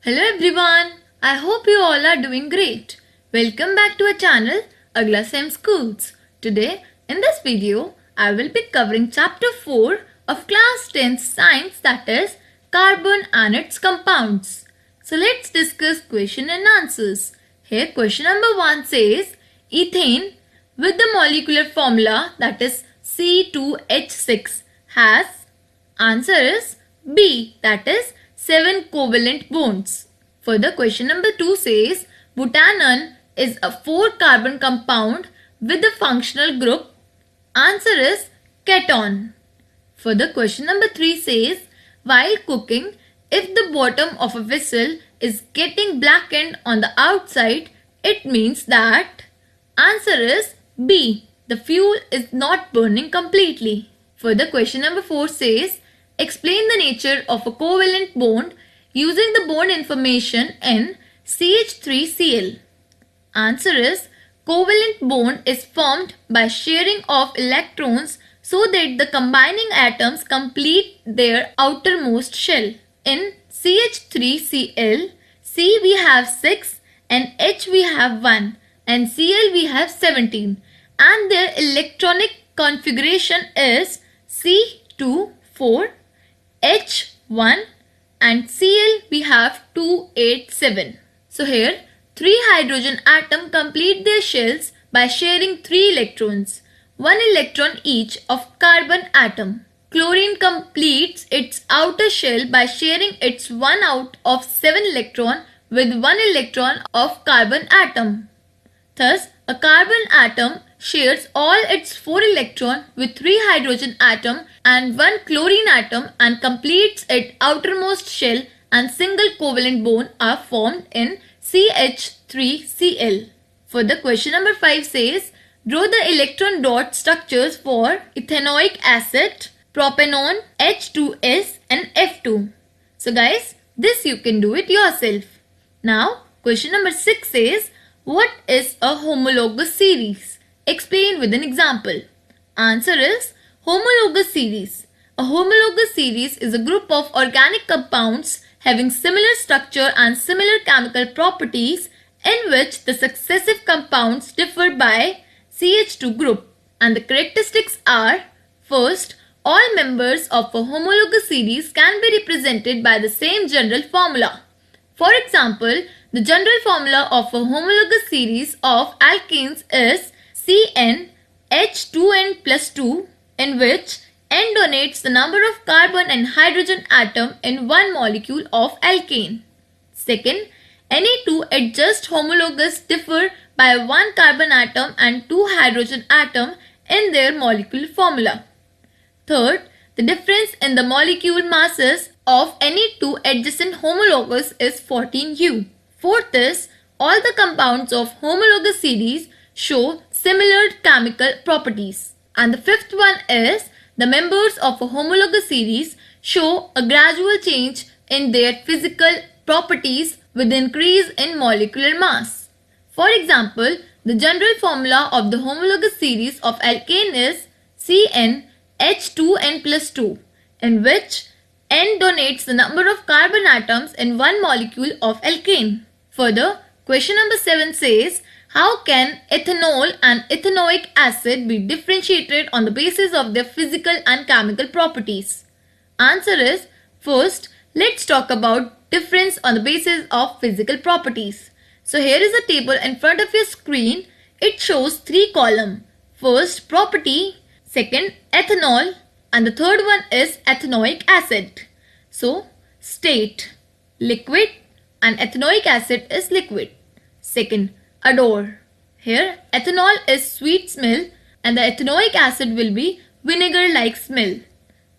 Hello everyone, I hope you all are doing great. Welcome back to our channel AglaSem Schools. Today in this video, I will be covering chapter 4 of class 10 science, that is carbon and its compounds. So let's discuss question and answers. Here question number 1 says ethane with the molecular formula that is C2H6 has, answer is B, that is 7 covalent bonds. Further, question number 2 says butanon is a 4 carbon compound with the functional group. Answer is cation. Further, question number 3 says while cooking, if the bottom of a vessel is getting blackened on the outside, it means that, answer is B, the fuel is not burning completely. Further, question number 4 says explain the nature of a covalent bond using the bond information in CH3Cl. Answer is covalent bond is formed by sharing of electrons so that the combining atoms complete their outermost shell. In CH3Cl, C we have 6 and H we have 1 and Cl we have 17, and their electronic configuration is C2, 4, H1 and Cl we have 2, 8, 7. So here 3 hydrogen atoms complete their shells by sharing 3 electrons, 1 electron each of carbon atom. Chlorine completes its outer shell by sharing its 1 out of 7 electron with 1 electron of carbon atom. Thus, a carbon atom shares all its 4 electrons with 3 hydrogen atom and 1 chlorine atom and completes its outermost shell, and single covalent bond are formed in CH3Cl. Further, question number 5 says draw the electron dot structures for ethanoic acid, propanone, H2S and F2. So guys, this you can do it yourself. Now, question number 6 says what is a homologous series? Explain with an example. Answer is homologous series. A homologous series is a group of organic compounds having similar structure and similar chemical properties in which the successive compounds differ by CH2 group, and the characteristics are: first, all members of a homologous series can be represented by the same general formula. For example, the general formula of a homologous series of alkanes is CnH2n plus 2, in which N denotes the number of carbon and hydrogen atom in one molecule of alkane. Second, any two adjust homologous differ by 1 carbon atom and 2 hydrogen atom in their molecular formula. Third, the difference in the molecule masses of any two adjacent homologous is 14U. Fourth is, all the compounds of homologous series show similar chemical properties. And the fifth one is, the members of a homologous series show a gradual change in their physical properties with increase in molecular mass. For example, the general formula of the homologous series of alkane is CnH2n plus 2, in which N denotes the number of carbon atoms in one molecule of alkane. Further, question number 7 says, how can ethanol and ethanoic acid be differentiated on the basis of their physical and chemical properties? Answer is, first, let's talk about difference on the basis of physical properties. So here is a table in front of your screen. It shows 3 columns. First, property, second, ethanol, and the third one is ethanoic acid. So, state, liquid, and ethanoic acid is liquid. Second, odor. Here, ethanol is sweet smell and the ethanoic acid will be vinegar-like smell.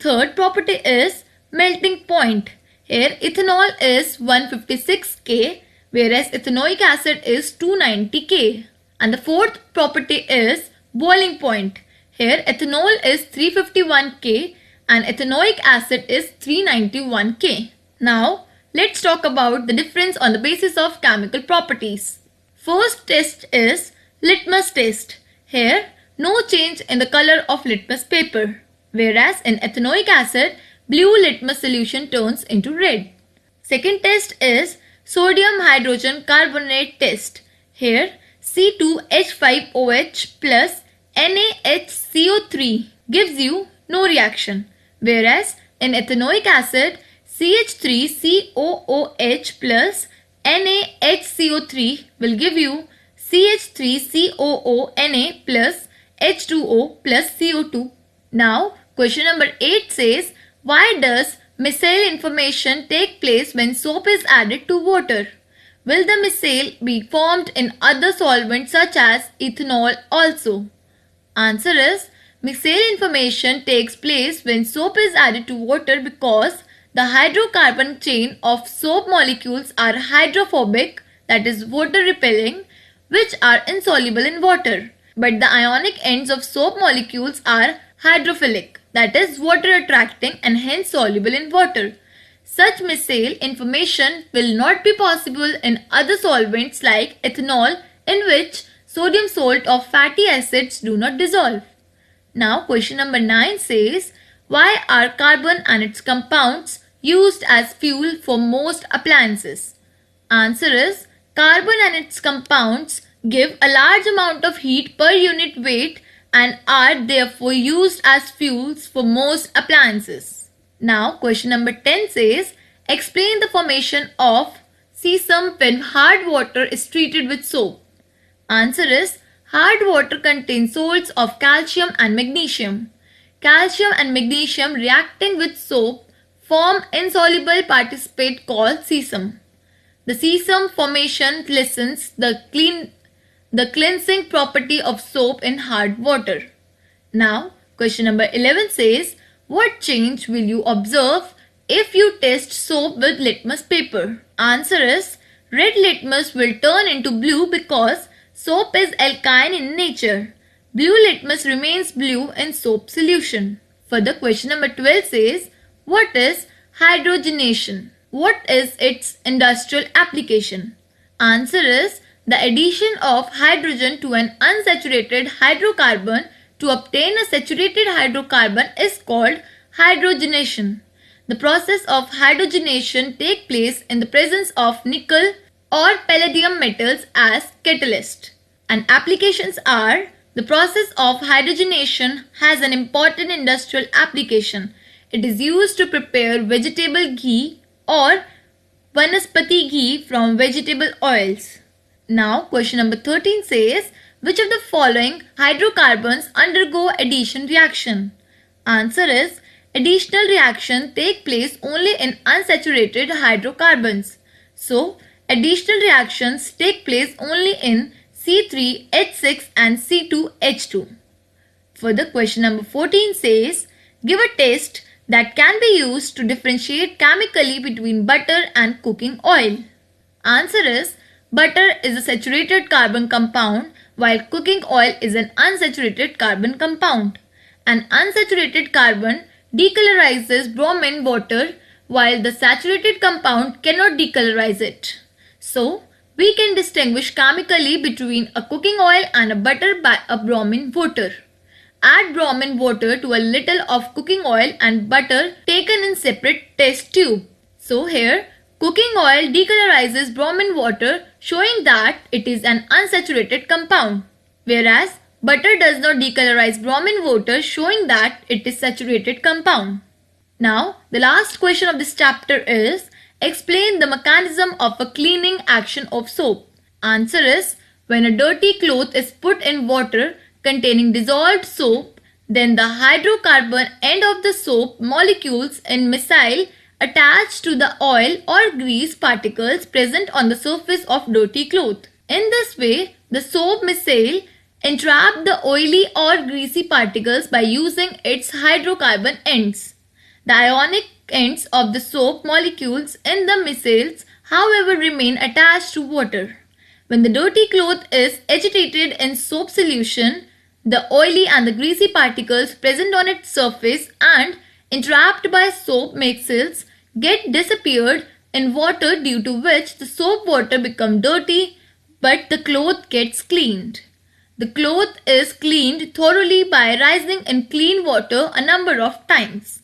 Third property is melting point. Here, ethanol is 156 K, whereas ethanoic acid is 290 K. And the fourth property is boiling point. Here, ethanol is 351 K and ethanoic acid is 391 K. Now, let's talk about the difference on the basis of chemical properties. First test is litmus test. Here, no change in the color of litmus paper, whereas in ethanoic acid, blue litmus solution turns into red. Second test is sodium hydrogen carbonate test. Here C2H5OH plus NaHCO3 gives you no reaction, whereas in ethanoic acid CH3COOH plus NaHCO3 will give you CH3COONA plus H2O plus CO2. Now question number 8 says, why does micelle formation take place when soap is added to water? Will the micelle be formed in other solvents such as ethanol also? Answer is, micelle formation takes place when soap is added to water because the hydrocarbon chain of soap molecules are hydrophobic, that is water repelling, which are insoluble in water. But the ionic ends of soap molecules are hydrophilic, that is water attracting and hence soluble in water. Such micelle formation will not be possible in other solvents like ethanol, in which sodium salt or fatty acids do not dissolve. Now question number 9 says, why are carbon and its compounds used as fuel for most appliances? Answer is, carbon and its compounds give a large amount of heat per unit weight and are therefore used as fuels for most appliances. Now question number 10 says, explain the formation of sesame when hard water is treated with soap. Answer is, hard water contains salts of calcium and magnesium. Calcium and magnesium reacting with soap form insoluble participate called sesame. The sesame formation lessens the cleansing property of soap in hard water. Now question number 11 says, what change will you observe if you test soap with litmus paper? Answer is, red litmus will turn into blue because soap is alkaline in nature. Blue litmus remains blue in soap solution. Further question number 12 says, what is hydrogenation? What is its industrial application? Answer is, the addition of hydrogen to an unsaturated hydrocarbon to obtain a saturated hydrocarbon is called hydrogenation. The process of hydrogenation takes place in the presence of nickel or palladium metals as catalyst. And applications are, the process of hydrogenation has an important industrial application. It is used to prepare vegetable ghee or vanaspati ghee from vegetable oils. Now question number 13 says, which of the following hydrocarbons undergo addition reaction? Answer is, additional reaction take place only in unsaturated hydrocarbons. So additional reactions take place only in C3H6 and C2H2. Further question number 14 says, give a test that can be used to differentiate chemically between butter and cooking oil. Answer is, butter is a saturated carbon compound while cooking oil is an unsaturated carbon compound. An unsaturated carbon decolorizes bromine water while the saturated compound cannot decolorize it. So, we can distinguish chemically between a cooking oil and a butter by a bromine water. Add bromine water to a little of cooking oil and butter taken in separate test tube. So here, cooking oil decolorizes bromine water, showing that it is an unsaturated compound, whereas butter does not decolorize bromine water, showing that it is saturated compound. Now, the last question of this chapter is, explain the mechanism of a cleaning action of soap. Answer is, when a dirty cloth is put in water containing dissolved soap, then the hydrocarbon end of the soap molecules in micelle attach to the oil or grease particles present on the surface of dirty cloth. In this way, the soap micelle entrap the oily or greasy particles by using its hydrocarbon ends. The ionic ends of the soap molecules in the micelles, however, remain attached to water. When the dirty cloth is agitated in soap solution, the oily and the greasy particles present on its surface and entrapped by soap mixels get disappeared in water, due to which the soap water becomes dirty but the cloth gets cleaned. The cloth is cleaned thoroughly by rising in clean water a number of times.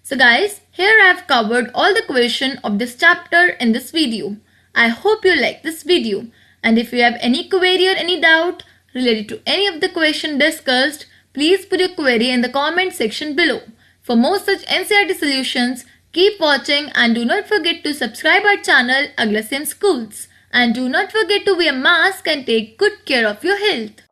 So guys, here I have covered all the questions of this chapter in this video. I hope you like this video. And if you have any query or any doubt related to any of the question discussed, please put your query in the comment section below. For more such NCERT solutions, keep watching and do not forget to subscribe our channel AglaSem Schools. And do not forget to wear a mask and take good care of your health.